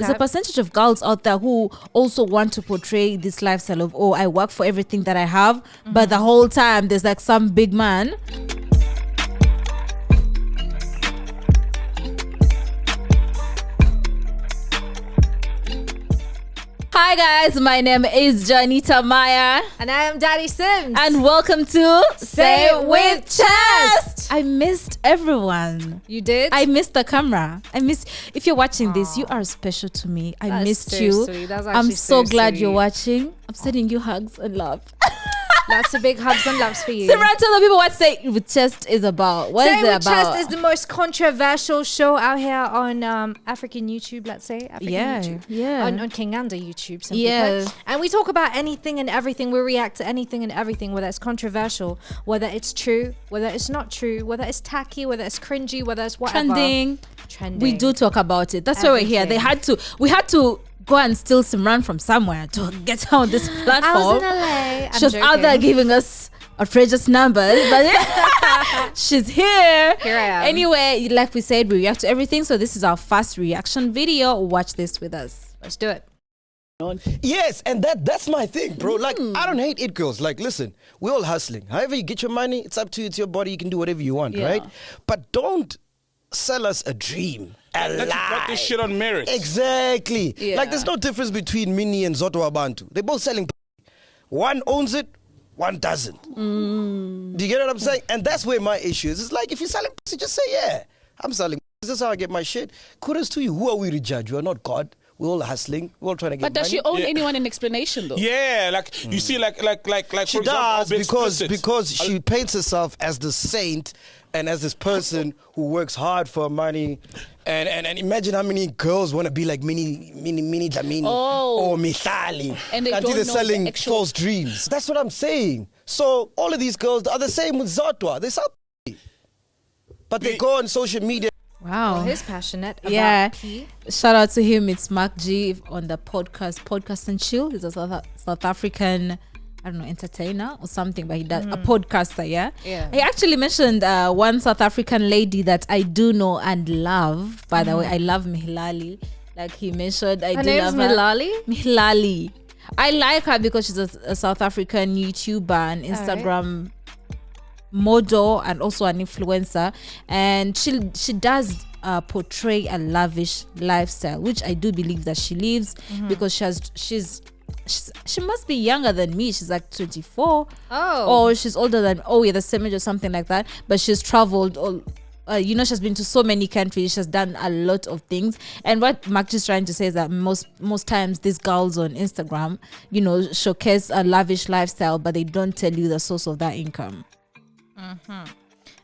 There's a percentage of girls out there who also want to portray this lifestyle of, oh, I work for everything that I have, but the whole time there's like some big man. Hi guys, my name is Janita Maya. And I am Daddy Sims. And welcome to Say It With Chest. I missed everyone. You did? I missed the camera. If you're watching this, you are special to me. I missed you. Sweet. I'm so glad you're watching. I'm sending you hugs and love. Lots of big hugs and loves for you. Simran, tell the people what Say It With Chest is about. What is it about? Say It With Chest is the most controversial show out here on African YouTube, let's say. YouTube. On Kenganda YouTube, simply put. And we talk about anything and everything. We react to anything and everything, whether it's controversial, whether it's true, whether it's not true, whether it's tacky, whether it's cringy, whether it's whatever. Trending. We do talk about it. That's why we're here. We had to go and steal Simran from somewhere to get her on this platform. I was in LA. She was out there giving us outrageous numbers, but she's here. Here I am. Anyway, like we said, we react to everything. So this is our first reaction video. Watch this with us. Let's do it. Yes, and that's my thing, bro. Like, I don't hate it girls. Like, listen, we're all hustling. However you get your money, it's up to you. It's your body. You can do whatever you want, right? But don't sell us a dream. Let's got this shit on merit. Exactly. Like, there's no difference between Mini and Zoto Abantu. They're both selling. One owns it, one doesn't. Do you get what I'm saying? And that's where my issue is. It's like, if you're selling pussy, just say, yeah, I'm selling. This is how I get my shit. Kudos to you. Who are we to judge? We're not God. We're all hustling. We're all trying to get money. But does she own anyone in explanation, though? Yeah, like, you see, like she for does example, because she paints herself as the saint and as this person who works hard for money. And imagine how many girls want to be like Mini Dlamini or Mithali. And they until don't they're know selling the actual false dreams. That's what I'm saying. So all of these girls are the same with Zotwa. They sell but they go on social media. Wow. Well, he's passionate about pee. Shout out to him. It's Mark G on the podcast and chill. He's a South African, I don't know, entertainer or something, but he does a podcaster. Yeah. He actually mentioned one South African lady that I do know and love. By the way, I love Mihlali. Like he mentioned, Her name's Mihlali? Mihlali. I like her because she's a South African YouTuber and Instagram model and also an influencer, and she does portray a lavish lifestyle, which I do believe that she lives because she must be younger than me. She's like 24 or she's older than the same age or something like that, but she's traveled all she's been to so many countries. She's done a lot of things. And what Mark is trying to say is that most times these girls on Instagram, showcase a lavish lifestyle, but they don't tell you the source of that income.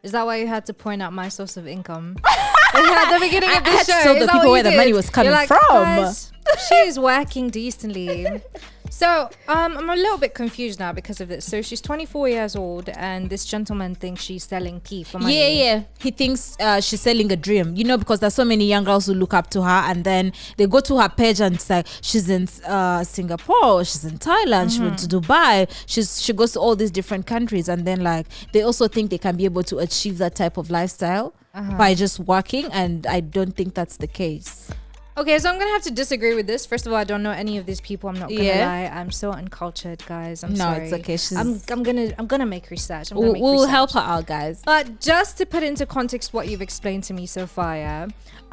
Is that why you had to point out my source of income at the beginning of the show? I had to tell the people where the money was coming from. Guys, she's working decently. So I'm a little bit confused now because of this. So she's 24 years old and this gentleman thinks she's selling pee for money. Yeah. He thinks she's selling a dream, because there's so many young girls who look up to her, and then they go to her page and it's like she's in Singapore, she's in Thailand, she went to Dubai, she goes to all these different countries, and then like they also think they can be able to achieve that type of lifestyle by just working, and I don't think that's the case. Okay, so I'm gonna have to disagree with this. First of all, I don't know any of these people. I'm not gonna lie. I'm so uncultured, guys. I'm sorry. No, it's okay. I'm gonna make research. We'll help her out, guys. But just to put into context what you've explained to me so far,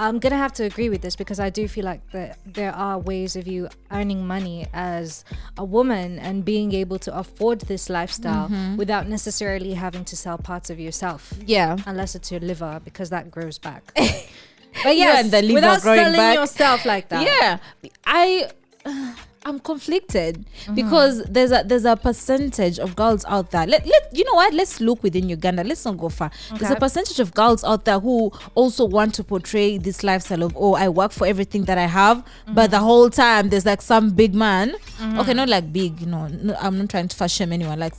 I'm gonna have to agree with this because I do feel like there are ways of you earning money as a woman and being able to afford this lifestyle without necessarily having to sell parts of yourself. Yeah, unless it's your liver, because that grows back. But yes, and the liver without selling back. yourself like that. Yeah, I'm conflicted because there's a percentage of girls out there. You know what? Let's look within Uganda. Let's not go far. Okay. There's a percentage of girls out there who also want to portray this lifestyle of, oh, I work for everything that I have, but the whole time there's like some big man. Okay, not like big. No, I'm not trying to fast shame anyone. Like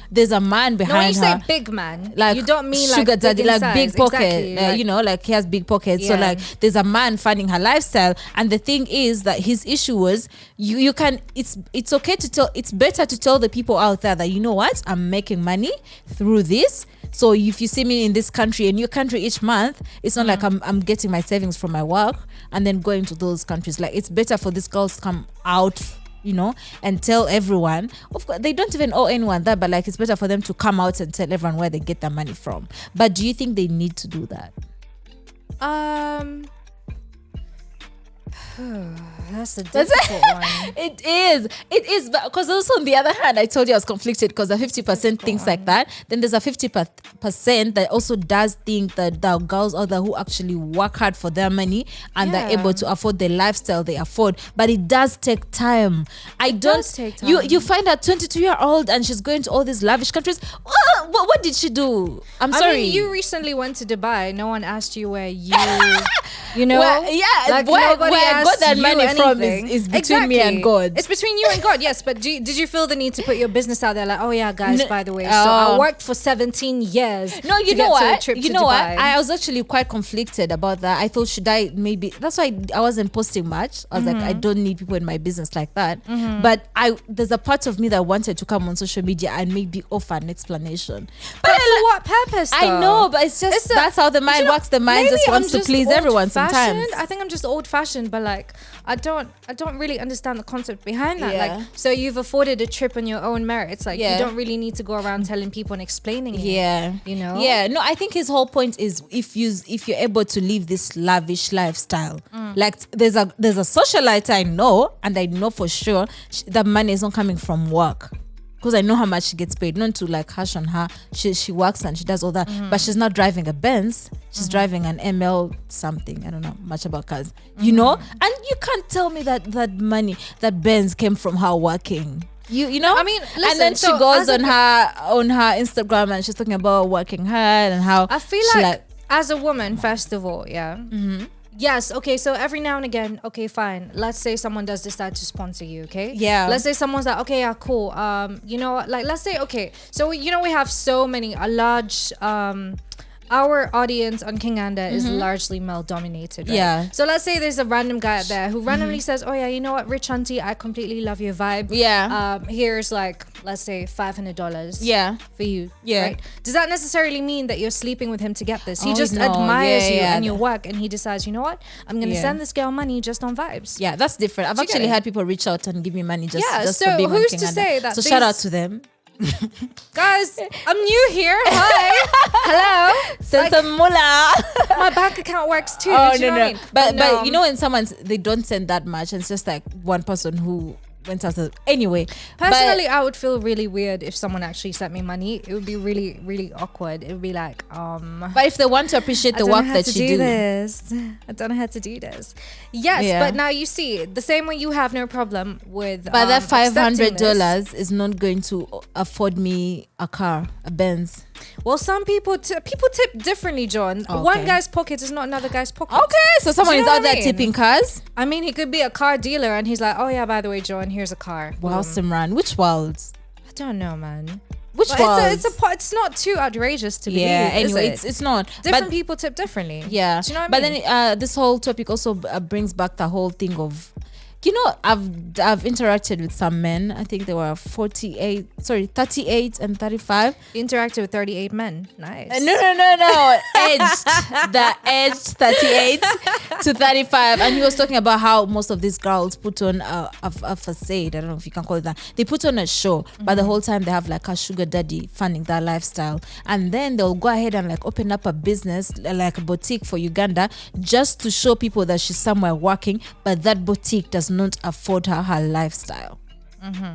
there's a man behind her. No, when you say big man, like you don't mean sugar like daddy, like big pocket. Exactly, like he has big pockets. So like there's a man funding her lifestyle, and the thing is that his issue was you can. It's okay to tell. It's better to tell the people out there that, you know what, I'm making money through this. So if you see me in this country, a new country each month, it's not like I'm getting my savings from my work. and then go into those countries. Like, it's better for these girls to come out, you know, and tell everyone. Of course, they don't even owe anyone that, but like, it's better for them to come out and tell everyone where they get their money from. But do you think they need to do that? That's a difficult one. It is, but because also on the other hand, I told you I was conflicted because the 50% thinks like that. Then there's a 50% that also does think that the girls out there who actually work hard for their money and they're able to afford the lifestyle they afford. But it does take time. You find a 22-year-old and she's going to all these lavish countries. What did she do? I'm sorry. I mean, you recently went to Dubai. No one asked you where you you know, like where I got that money from is between me and God. It's between you and God, yes. But did you feel the need to put your business out there? Like, oh yeah, guys, by the way, so I worked for 17 years. No, you know what? You know what? I was actually quite conflicted about that. I thought, should I maybe? That's why I wasn't posting much. I was like, I don't need people in my business like that. But there's a part of me that wanted to come on social media and maybe offer an explanation. But for what purpose? Though? I know, but it's just that's how the mind works. The mind just wants to please everyone. Sometimes I think I'm just old-fashioned, but like I don't really understand the concept behind that. Like, so you've afforded a trip on your own merit. It's like you don't really need to go around telling people and explaining it. You know. Yeah. No, I think his whole point is if you're able to live this lavish lifestyle, like there's a socialite I know, and I know for sure that money is not coming from work. Because I know how much she gets paid, not to like hush on her. She works and she does all that, but she's not driving a Benz. She's driving an ML something. I don't know much about cars, you know. And you can't tell me that that Benz came from her working. You know. I mean, listen, and then she goes on her Instagram and she's talking about working hard and how I feel like as a woman, first of all, yes, okay, so every now and again, okay, fine. Let's say someone does decide to sponsor you, okay? Yeah. Let's say someone's like, okay, yeah, cool. You know, like, let's say, okay, so, you know, we have a large, our audience on Kenganda is largely male dominated, right? Yeah. So let's say there's a random guy out there who randomly says, oh yeah, you know what, rich auntie, I completely love your vibe. Yeah. Here's like, let's say $500. Yeah. For you. Yeah. Right? Does that necessarily mean that you're sleeping with him to get this? He just admires you and your work, and he decides, you know what, I'm gonna send this girl money just on vibes. Yeah, that's different. I've actually had people reach out and give me money just so for being who's on to Kenganda. say that? So shout out to them. Guys, I'm new here. Hi. Hello. Send some moolah. My bank account works too. Oh, do you know what I mean? But you know, when they don't send that much, and it's just like one person who went out anyway. Personally, I would feel really weird if someone actually sent me money. It would be really, really awkward. It would be like, But if they want to appreciate the work that you do. I don't know how to do this. Yes, but now you see, the same way you have no problem with. But that $500 is not going to afford me a car, a Benz. Well, some people tip differently, John. Okay. One guy's pocket is not another guy's pocket. Okay, so someone is out there tipping cars. I mean, he could be a car dealer and he's like, oh yeah, by the way, John, here's a car. Wow, Simran, which world? I don't know, man. Which world? It's not too outrageous to believe. Yeah, anyway, it's not. Different people tip differently. Yeah. Do you know what I mean? But then this whole topic also brings back the whole thing of, you know, I've interacted with some men. I think they were 38 and 35. You interacted with 38 men. Nice. No. Edged 38 to 35. And he was talking about how most of these girls put on a facade. I don't know if you can call it that. They put on a show, but the whole time they have like a sugar daddy funding their lifestyle. And then they'll go ahead and like open up a business, like a boutique for Uganda, just to show people that she's somewhere working, but that boutique does not afford her lifestyle.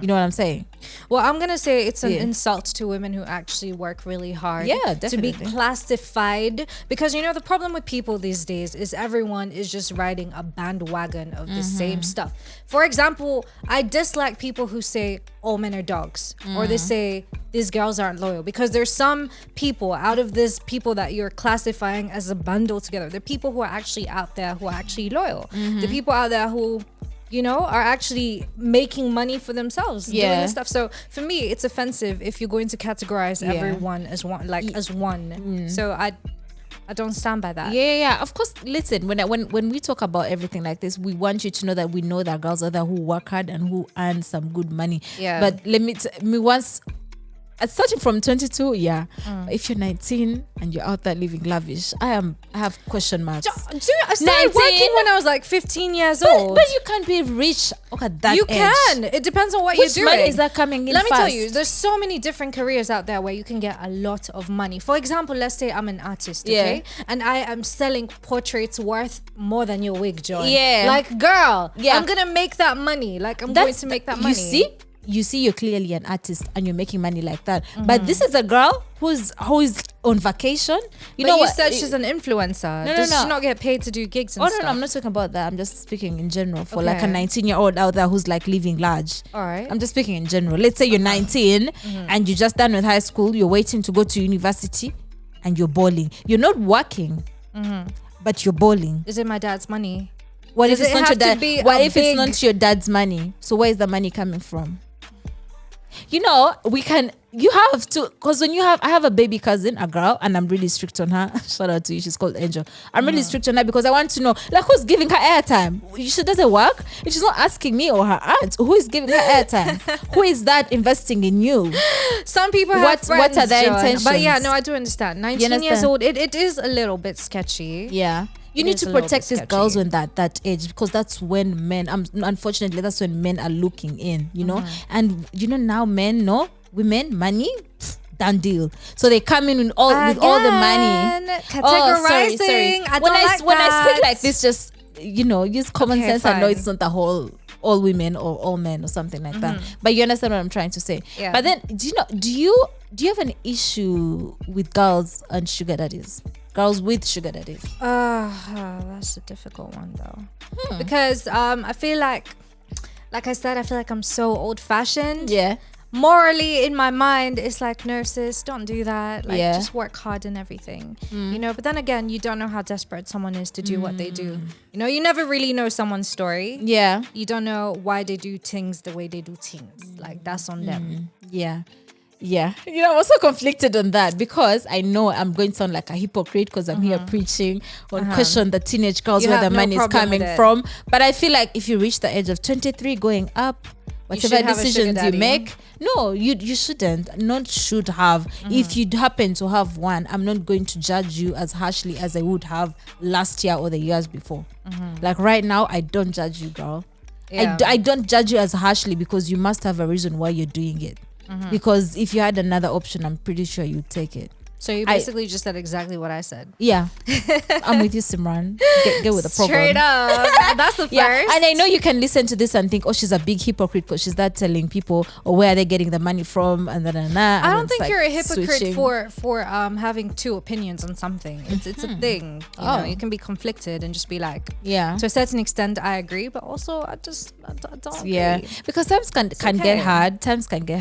You know what I'm saying? Well, I'm gonna say it's an insult to women who actually work really hard to be classified, because you know the problem with people these days is everyone is just riding a bandwagon of the same stuff. For example, I dislike people who say all men are dogs, or they say these girls aren't loyal, because there's some people out of this people that you're classifying as a bundle together. The people who are actually out there who are actually loyal. The people out there who, you know, are actually making money for themselves doing this stuff. So for me, it's offensive if you're going to categorize everyone as one, as one. So I don't stand by that. Yeah. Of course, listen, when we talk about everything like this, we want you to know that we know that girls are there who work hard and who earn some good money. Yeah. But let me once starting from 22, yeah. If you're 19 and you're out there living lavish, I have question marks. I started working when I was like 15 years old. But you can't be rich at that age. You can. It depends on what Which you're doing. money is that coming in? Let me tell you, there's so many different careers out there where you can get a lot of money. For example, let's say I'm an artist, okay? And I am selling portraits worth more than your wig, John. Yeah. Like, girl, I'm gonna make that money. Like, I'm going to make that money. You see, you're clearly an artist and you're making money like that. But this is a girl who is on vacation. You said she's an influencer. Does she not get paid to do gigs and stuff? No, I'm not talking about that. I'm just speaking in general for like a 19-year-old out there who's like living large. All right. I'm just speaking in general. Let's say you're 19 and you're just done with high school. You're waiting to go to university and you're balling. You're not working, but you're balling. Is it my dad's money? What if it's not your dad? What if it's not your dad's money? So where is the money coming from? You have to, because I have a baby cousin, a girl, and I'm really strict on her. Shout out to you, she's called Angel. I'm really strict on her because I want to know, like, who's giving her airtime? She doesn't work. If she's not asking me or her aunt, who is giving her airtime? Who is that investing in you? Some people have friends, what are their intentions? But yeah, no, I do understand. 19 years old, it is a little bit sketchy. Yeah. You need to protect these girls when that age, because that's when men, unfortunately, that's when men are looking in, And now men, women, money, done deal. So they come in with all the money. Categorizing. Sorry. When I speak like this, just, use common sense. Fine. I know it's not the whole all women or all men or something like that. But you understand what I'm trying to say. Yeah. But then, do you have an issue with girls and sugar daddies? Girls with sugar daddies. That's a difficult one though. Because I feel like I said, I feel like I'm so old fashioned. Yeah. Morally in my mind, it's like, nurses, don't do that. Like, just work hard and everything. But then again, you don't know how desperate someone is to do what they do. You never really know someone's story. Yeah. You don't know why they do things the way they do things. Like, that's on them. Yeah. Yeah, I'm also conflicted on that because I know I'm going to sound like a hypocrite because I'm here preaching on question the teenage girls where the money is coming from. But I feel like if you reach the age of 23 going up, whatever decisions you make, no, you shouldn't. Not should have. If you happen to have one, I'm not going to judge you as harshly as I would have last year or the years before. Like right now, I don't judge you, girl. Yeah. I don't judge you as harshly because you must have a reason why you're doing it. Because if you had another option, I'm pretty sure you'd take it. So you basically just said exactly what I said. Yeah. I'm with you, Simran. Get with the program. Straight up. That's the first. Yeah. And I know you can listen to this and think, she's a big hypocrite because she's not telling people where are they getting the money from and then I don't think you're a hypocrite for having two opinions on something. It's a thing. You can be conflicted and just be like, to a certain extent I agree, but also I don't agree. Yeah. Because times can get hard. Times can get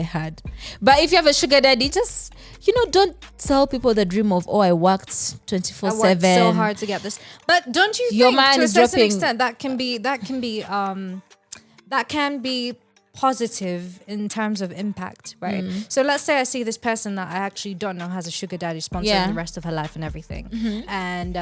hard. But if you have a sugar daddy, just don't tell people the dream of I worked 24/7. I worked so hard to get this. But don't you think to a certain extent that can be positive in terms of impact, right? So let's say I see this person that I actually don't know has a sugar daddy sponsoring the rest of her life and everything. And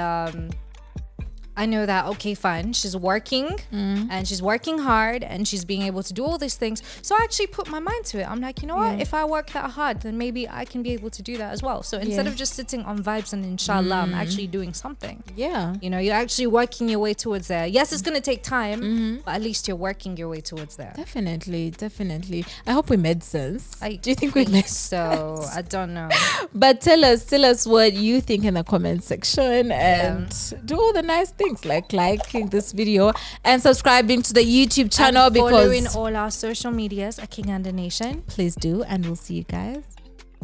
I know that, okay, fine, she's working and she's working hard and she's being able to do all these things. So I actually put my mind to it. I'm like, what? If I work that hard, then maybe I can be able to do that as well. So instead of just sitting on vibes and inshallah, I'm actually doing something. Yeah. You're actually working your way towards there. Yes, it's going to take time, but at least you're working your way towards there. Definitely. I hope we made sense. Do you think we made so? I don't know. But tell us what you think in the comment section and do all the nice things like liking this video and subscribing to the YouTube channel and because following all our social medias at Kenganda Nation. Please do, and we'll see you guys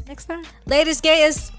next time. Latest gators.